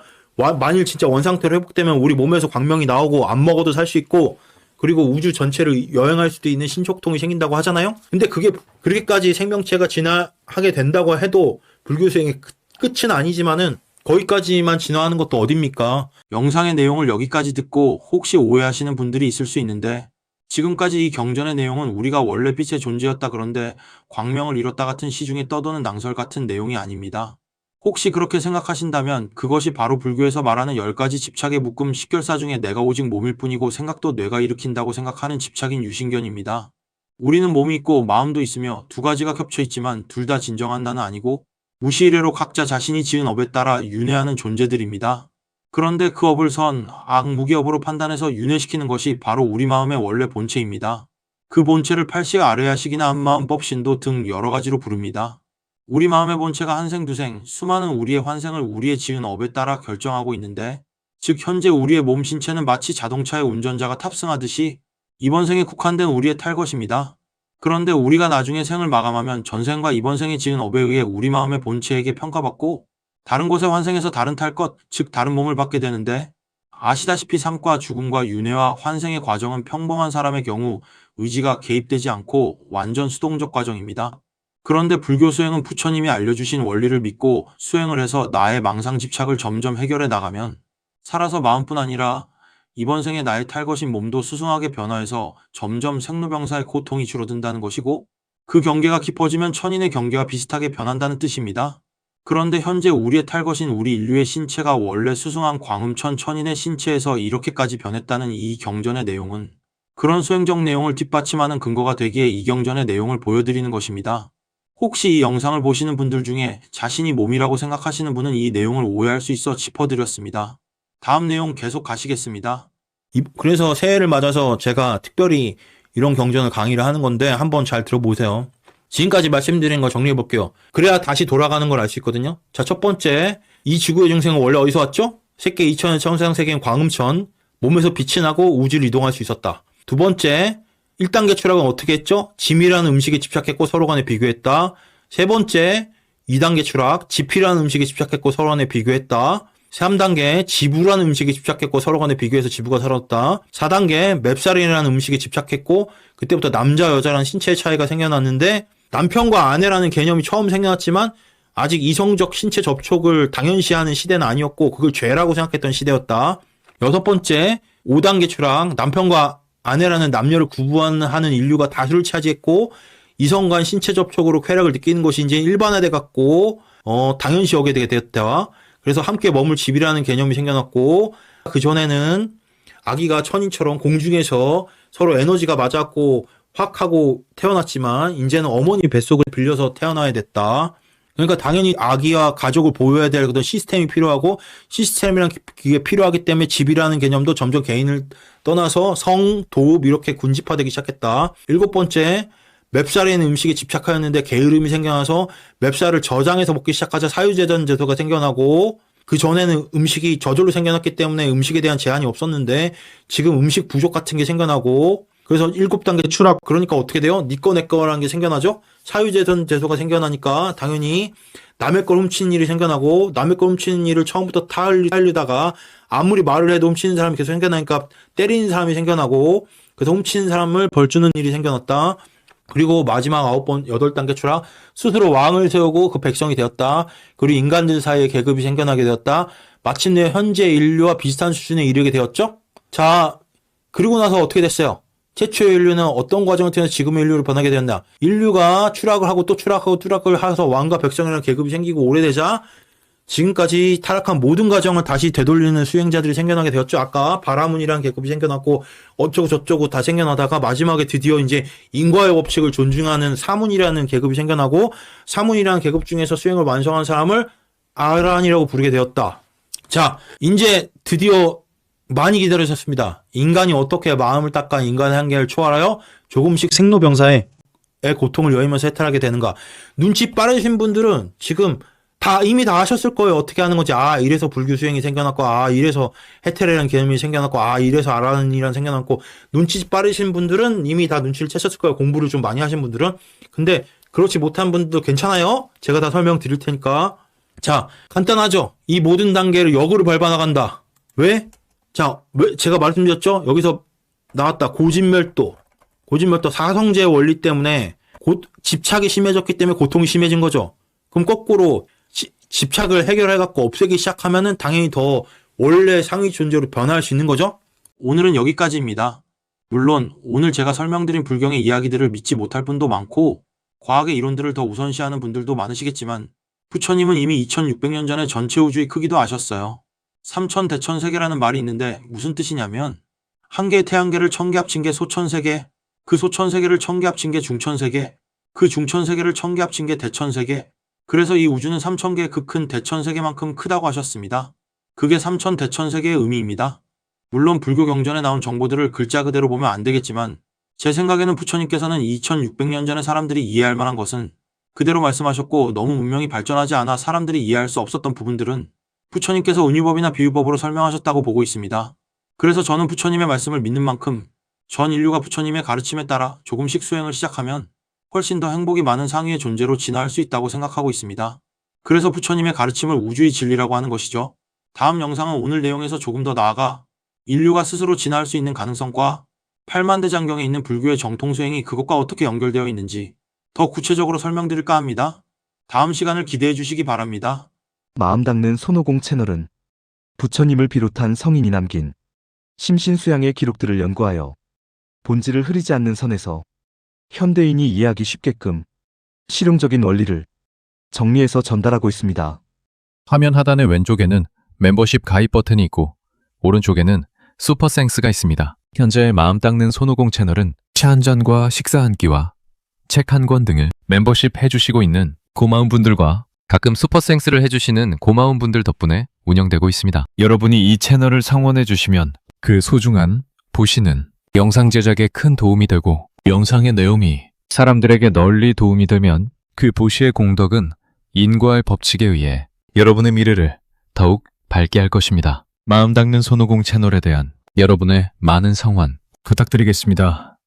만일 진짜 원상태로 회복되면 우리 몸에서 광명이 나오고 안 먹어도 살 수 있고, 그리고 우주 전체를 여행할 수도 있는 신촉통이 생긴다고 하잖아요. 근데 그게 그렇게까지 생명체가 진화하게 된다고 해도 불교 수행의 끝은 아니지만은 거기까지만 진화하는 것도 어딥니까? 영상의 내용을 여기까지 듣고 혹시 오해하시는 분들이 있을 수 있는데 지금까지 이 경전의 내용은 우리가 원래 빛의 존재였다 그런데 광명을 잃었다 같은 시중에 떠도는 낭설 같은 내용이 아닙니다. 혹시 그렇게 생각하신다면 그것이 바로 불교에서 말하는 10가지 집착의 묶음 식결사 중에 내가 오직 몸일 뿐이고 생각도 뇌가 일으킨다고 생각하는 집착인 유신견입니다. 우리는 몸이 있고 마음도 있으며 두 가지가 겹쳐 있지만 둘 다 진정한 나는 아니고 무시이래로 각자 자신이 지은 업에 따라 윤회하는 존재들입니다. 그런데 그 업을 선, 악, 무기업으로 판단해서 윤회시키는 것이 바로 우리 마음의 원래 본체입니다. 그 본체를 팔식 아뢰야식이나 한마음법 신도 등 여러 가지로 부릅니다. 우리 마음의 본체가 한생두생, 수많은 우리의 환생을 우리의 지은 업에 따라 결정하고 있는데, 즉 현재 우리의 몸 신체는 마치 자동차의 운전자가 탑승하듯이 이번 생에 국한된 우리의 탈 것입니다. 그런데 우리가 나중에 생을 마감하면 전생과 이번 생에 지은 업에 의해 우리 마음의 본체에게 평가받고 다른 곳에 환생해서 다른 탈 것, 즉 다른 몸을 받게 되는데, 아시다시피 삶과 죽음과 윤회와 환생의 과정은 평범한 사람의 경우 의지가 개입되지 않고 완전 수동적 과정입니다. 그런데 불교 수행은 부처님이 알려주신 원리를 믿고 수행을 해서 나의 망상 집착을 점점 해결해 나가면 살아서 마음뿐 아니라 이번 생에 나의 탈 것인 몸도 수승하게 변화해서 점점 생로병사의 고통이 줄어든다는 것이고, 그 경계가 깊어지면 천인의 경계와 비슷하게 변한다는 뜻입니다. 그런데 현재 우리의 탈 것인 우리 인류의 신체가 원래 수승한 광음천 천인의 신체에서 이렇게까지 변했다는 이 경전의 내용은 그런 수행적 내용을 뒷받침하는 근거가 되기에 이 경전의 내용을 보여드리는 것입니다. 혹시 이 영상을 보시는 분들 중에 자신이 몸이라고 생각하시는 분은 이 내용을 오해할 수 있어 짚어드렸습니다. 다음 내용 계속 가시겠습니다. 그래서 새해를 맞아서 제가 특별히 이런 경전을 강의를 하는 건데 한번 잘 들어보세요. 지금까지 말씀드린 거 정리해 볼게요. 그래야 다시 돌아가는 걸 알 수 있거든요. 자, 첫 번째, 이 지구의 중생은 원래 어디서 왔죠? 세계 2000의 청상세계인 광음천, 몸에서 빛이 나고 우주를 이동할 수 있었다. 두 번째, 1단계 추락은 어떻게 했죠? 짐이라는 음식에 집착했고 서로 간에 비교했다. 세 번째, 2단계 추락, 지피라는 음식에 집착했고 서로 간에 비교했다. 3단계, 지부라는 음식에 집착했고 서로 간에 비교해서 지부가 살았다. 4단계, 맵살이라는 음식에 집착했고 그때부터 남자, 여자라는 신체의 차이가 생겨났는데 남편과 아내라는 개념이 처음 생겨났지만 아직 이성적 신체 접촉을 당연시하는 시대는 아니었고 그걸 죄라고 생각했던 시대였다. 여섯 번째, 5단계 추락, 남편과 아내라는 남녀를 구분하는 인류가 다수를 차지했고 이성 간 신체 접촉으로 쾌락을 느끼는 것이 이제 일반화돼 갖고 당연시 여기게 되게 되었다. 그래서 함께 머물 집이라는 개념이 생겨났고 그 전에는 아기가 천인처럼 공중에서 서로 에너지가 맞았고 확 하고 태어났지만 이제는 어머니 뱃속을 빌려서 태어나야 됐다. 그러니까 당연히 아기와 가족을 보호해야 될 그런 시스템이 필요하고 시스템이란 게 필요하기 때문에 집이라는 개념도 점점 개인을 떠나서 성, 도읍 이렇게 군집화되기 시작했다. 일곱 번째, 맵살에는 음식에 집착하였는데 게으름이 생겨나서 맵살을 저장해서 먹기 시작하자 사유재전 제도가 생겨나고 그 전에는 음식이 저절로 생겨났기 때문에 음식에 대한 제한이 없었는데 지금 음식 부족 같은 게 생겨나고 그래서 7단계 추락 그러니까 어떻게 돼요? 니꺼 내꺼라는 게 생겨나죠? 사유재전 제도가 생겨나니까 당연히 남의 걸 훔치는 일이 생겨나고 남의 걸 훔치는 일을 처음부터 타려다가 아무리 말을 해도 훔치는 사람이 계속 생겨나니까 때리는 사람이 생겨나고 그래서 훔치는 사람을 벌주는 일이 생겨났다. 그리고 마지막 8단계 추락, 스스로 왕을 세우고 그 백성이 되었다. 그리고 인간들 사이에 계급이 생겨나게 되었다. 마침내 현재 인류와 비슷한 수준에 이르게 되었죠? 자, 그리고 나서 어떻게 됐어요? 최초의 인류는 어떤 과정을 통해서 지금의 인류를 변하게 되었나? 인류가 추락을 하고 또 추락하고 추락을 해서 왕과 백성이라는 계급이 생기고 오래되자 지금까지 타락한 모든 과정을 다시 되돌리는 수행자들이 생겨나게 되었죠. 아까 바라문이라는 계급이 생겨났고 어쩌고 저쩌고 다 생겨나다가 마지막에 드디어 이제 인과의 법칙을 존중하는 사문이라는 계급이 생겨나고 사문이라는 계급 중에서 수행을 완성한 사람을 아란이라고 부르게 되었다. 자, 이제 드디어 많이 기다리셨습니다. 인간이 어떻게 마음을 닦아 인간의 한계를 초월하여 조금씩 생로병사의 고통을 여의면서 해탈하게 되는가. 눈치 빠르신 분들은 지금 이미 다 아셨을 거예요. 어떻게 하는 건지. 이래서 불교 수행이 생겨났고, 이래서 해탈이라는 개념이 생겨났고, 이래서 아란이란 생겨났고, 눈치 빠르신 분들은 이미 다 눈치를 채셨을 거예요. 공부를 좀 많이 하신 분들은. 근데 그렇지 못한 분들도 괜찮아요. 제가 다 설명드릴 테니까. 자, 간단하죠? 이 모든 단계를 역으로 밟아나간다. 왜? 자, 왜 제가 말씀드렸죠? 여기서 나왔다. 고진멸도 사성제의 원리 때문에 집착이 심해졌기 때문에 고통이 심해진 거죠. 그럼 거꾸로 집착을 해결해갖고 없애기 시작하면은 당연히 더 원래 상위 존재로 변화할 수 있는 거죠? 오늘은 여기까지입니다. 물론 오늘 제가 설명드린 불경의 이야기들을 믿지 못할 분도 많고 과학의 이론들을 더 우선시하는 분들도 많으시겠지만 부처님은 이미 2600년 전에 전체 우주의 크기도 아셨어요. 삼천대천세계라는 말이 있는데 무슨 뜻이냐면 한 개의 태양계를 1000개 합친 게 소천세계, 그 소천세계를 1000개 합친 게 중천세계, 그 중천세계를 1000개 합친 게 대천세계, 그래서 이 우주는 3000개의 그 큰 대천세계만큼 크다고 하셨습니다. 그게 삼천대천세계의 의미입니다. 물론 불교 경전에 나온 정보들을 글자 그대로 보면 안 되겠지만 제 생각에는 부처님께서는 2600년 전에 사람들이 이해할 만한 것은 그대로 말씀하셨고 너무 문명이 발전하지 않아 사람들이 이해할 수 없었던 부분들은 부처님께서 은유법이나 비유법으로 설명하셨다고 보고 있습니다. 그래서 저는 부처님의 말씀을 믿는 만큼 전 인류가 부처님의 가르침에 따라 조금씩 수행을 시작하면 훨씬 더 행복이 많은 상위의 존재로 진화할 수 있다고 생각하고 있습니다. 그래서 부처님의 가르침을 우주의 진리라고 하는 것이죠. 다음 영상은 오늘 내용에서 조금 더 나아가 인류가 스스로 진화할 수 있는 가능성과 8만대장경에 있는 불교의 정통수행이 그것과 어떻게 연결되어 있는지 더 구체적으로 설명드릴까 합니다. 다음 시간을 기대해 주시기 바랍니다. 마음 닦는 손오공 채널은 부처님을 비롯한 성인이 남긴 심신수양의 기록들을 연구하여 본질을 흐리지 않는 선에서 현대인이 이해하기 쉽게끔 실용적인 원리를 정리해서 전달하고 있습니다. 화면 하단의 왼쪽에는 멤버십 가입 버튼이 있고 오른쪽에는 슈퍼생스가 있습니다. 현재 마음 닦는 손오공 채널은 차 한 잔과 식사 한 끼와 책 한 권 등을 멤버십 해주시고 있는 고마운 분들과 가끔 슈퍼생스를 해주시는 고마운 분들 덕분에 운영되고 있습니다. 여러분이 이 채널을 성원해 주시면 그 소중한 보시는 영상 제작에 큰 도움이 되고 영상의 내용이 사람들에게 널리 도움이 되면 그 보시의 공덕은 인과의 법칙에 의해 여러분의 미래를 더욱 밝게 할 것입니다. 마음 닦는 손오공 채널에 대한 여러분의 많은 성원 부탁드리겠습니다.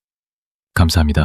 감사합니다.